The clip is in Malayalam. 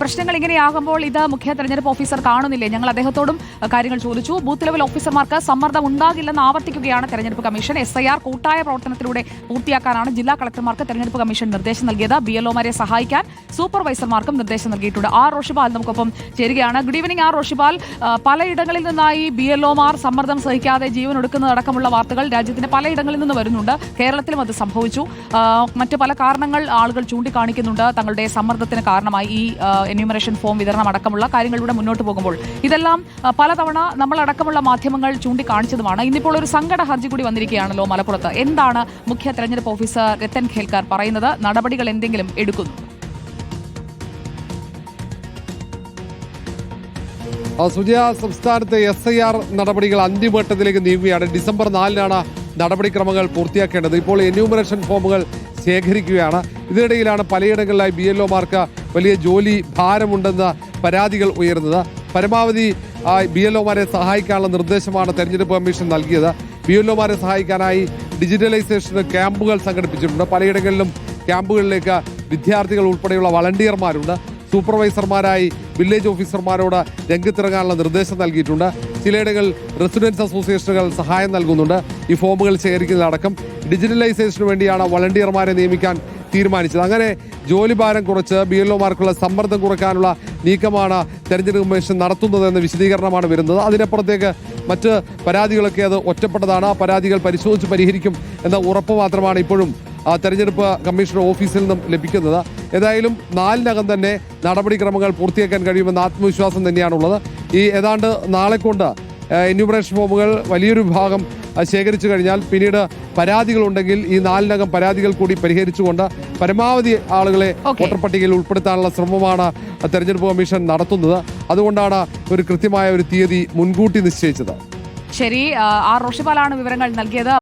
പ്രശ്നങ്ങൾ ഇങ്ങനെയാകുമ്പോൾ ഇത് മുഖ്യ തെരഞ്ഞെടുപ്പ് ഓഫീസർ കാണുന്നില്ലേ? ഞങ്ങൾ അദ്ദേഹത്തോടും കാര്യങ്ങൾ ചോദിച്ചു. ബൂത്ത് ലെവൽ ഓഫീസർമാർക്ക് സമ്മർദ്ദം ഉണ്ടാകില്ലെന്ന് ആവർത്തിക്കുകയാണ് തെരഞ്ഞെടുപ്പ് കമ്മീഷൻ. SIR കൂട്ടായ പ്രവർത്തനത്തിലൂടെ പൂർത്തിയാക്കാനാണ് ജില്ലാ കളക്ടർമാർക്ക് തെരഞ്ഞെടുപ്പ് കമ്മീഷൻ നിർദ്ദേശം നൽകിയത്. BLOമാരെ സഹായിക്കാൻ സൂപ്പർവൈസർമാർക്കും നിർദ്ദേശം നൽകിയിട്ടുണ്ട്. ആർ റോഷിപാൽ നമുക്കൊപ്പം ചേരുകയാണ്. Good evening R Roshipal. പലയിടങ്ങളിൽ നിന്നായി BLOമാർ സമ്മർദ്ദം സഹിക്കാതെ ജീവൻ ഒടുക്കുന്നതടക്കമുള്ള വാർത്തകൾ രാജ്യത്തിന്റെ പലയിടങ്ങളിൽ നിന്ന് വരുന്നുണ്ട്. കേരളത്തിലും അത് സംഭവിച്ചു. മറ്റ് പല കാരണങ്ങൾ ആളുകൾ ചൂണ്ടിക്കാണിക്കുന്നുണ്ട് തങ്ങളുടെ സമ്മർദ്ദത്തിന് കാരണമായി ഈ എന്യൂമറേഷൻ ഫോം വിതരണം അടക്കമുള്ള കാര്യങ്ങളിലൂടെ മുന്നോട്ട് പോകുമ്പോൾ. ഇതെല്ലാം പലതവണ നമ്മളടക്കമുള്ള മാധ്യമങ്ങൾ ചൂണ്ടിക്കാണിച്ചതുമാണ്. ഇന്നിപ്പോൾ ഒരു സങ്കട ഹർജി കൂടി വന്നിരിക്കുകയാണല്ലോ മലപ്പുറത്ത്. എന്താണ് മുഖ്യ തെരഞ്ഞെടുപ്പ് ഓഫീസർ രത്തൻ ഖേൽക്കർ പറയുന്നത്? നടപടികൾ എന്തെങ്കിലും എടുക്കുന്നു? സുജയ, സംസ്ഥാനത്തെ SIR നടപടികൾ അന്തിമഘട്ടത്തിലേക്ക് നീങ്ങുകയാണ്. ഡിസംബർ 4-നാണ് നടപടിക്രമങ്ങൾ പൂർത്തിയാക്കേണ്ടത്. ഇപ്പോൾ എന്യൂമറേഷൻ ഫോമുകൾ ശേഖരിക്കുകയാണ്. ഇതിനിടയിലാണ് പലയിടങ്ങളിലായി BLOമാർക്ക് വലിയ ജോലി ഭാരമുണ്ടെന്ന പരാതികൾ ഉയർന്നത്. പരമാവധി BLOമാരെ സഹായിക്കാനുള്ള നിർദ്ദേശമാണ് തെരഞ്ഞെടുപ്പ് കമ്മീഷൻ നൽകിയത്. BLOമാരെ സഹായിക്കാനായി ഡിജിറ്റലൈസേഷന് ക്യാമ്പുകൾ സംഘടിപ്പിച്ചിട്ടുണ്ട്. പലയിടങ്ങളിലും ക്യാമ്പുകളിലേക്ക് വിദ്യാർത്ഥികൾ ഉൾപ്പെടെയുള്ള വളണ്ടിയർമാരുണ്ട്. സൂപ്പർവൈസർമാരായി വില്ലേജ് ഓഫീസർമാരോട് രംഗത്തിറങ്ങാനുള്ള നിർദ്ദേശം നൽകിയിട്ടുണ്ട്. ചിലയിടങ്ങളിൽ റെസിഡൻസ് അസോസിയേഷനുകൾ സഹായം നൽകുന്നുണ്ട്. ഈ ഫോമുകൾ ശേഖരിക്കുന്നതടക്കം ഡിജിറ്റലൈസേഷന് വേണ്ടിയാണ് വളണ്ടിയർമാരെ നിയമിക്കാൻ തീരുമാനിച്ചത്. അങ്ങനെ ജോലിഭാരം കുറച്ച് BLOമാർക്കുള്ള സമ്മർദ്ദം കുറയ്ക്കാനുള്ള നീക്കമാണ് തെരഞ്ഞെടുപ്പ് കമ്മീഷൻ നടത്തുന്നതെന്ന വിശദീകരണമാണ് വരുന്നത്. അതിനപ്പുറത്തേക്ക് മറ്റ് പരാതികളൊക്കെ അത് ഒറ്റപ്പെട്ടതാണ്. ആ പരാതികൾ പരിശോധിച്ച് പരിഹരിക്കും എന്ന ഉറപ്പ് മാത്രമാണ് ഇപ്പോഴും തെരഞ്ഞെടുപ്പ് കമ്മീഷണർ ഓഫീസിൽ നിന്നും ലഭിക്കുന്നത്. ഏതായാലും 4-നകം തന്നെ നടപടിക്രമങ്ങൾ പൂർത്തിയാക്കാൻ കഴിയുമെന്ന ആത്മവിശ്വാസം തന്നെയാണുള്ളത്. ഈ ഏതാണ്ട് നാളെ കൊണ്ട് എന്യൂമറേഷൻ ഫോമുകൾ വലിയൊരു ഭാഗം ശേഖരിച്ചു കഴിഞ്ഞാൽ പിന്നീട് പരാതികളുണ്ടെങ്കിൽ ഈ 4-നകം പരാതികൾ കൂടി പരിഹരിച്ചുകൊണ്ട് പരമാവധി ആളുകളെ വോട്ടർ പട്ടികയിൽ ഉൾപ്പെടുത്താനുള്ള ശ്രമമാണ് തെരഞ്ഞെടുപ്പ് കമ്മീഷൻ നടത്തുന്നത്. അതുകൊണ്ടാണ് ഒരു കൃത്യമായ ഒരു തീയതി മുൻകൂട്ടി നിശ്ചയിച്ചത്. ശരി, ആർ റോഷിപാലാണ് വിവരങ്ങൾ നൽകിയത്.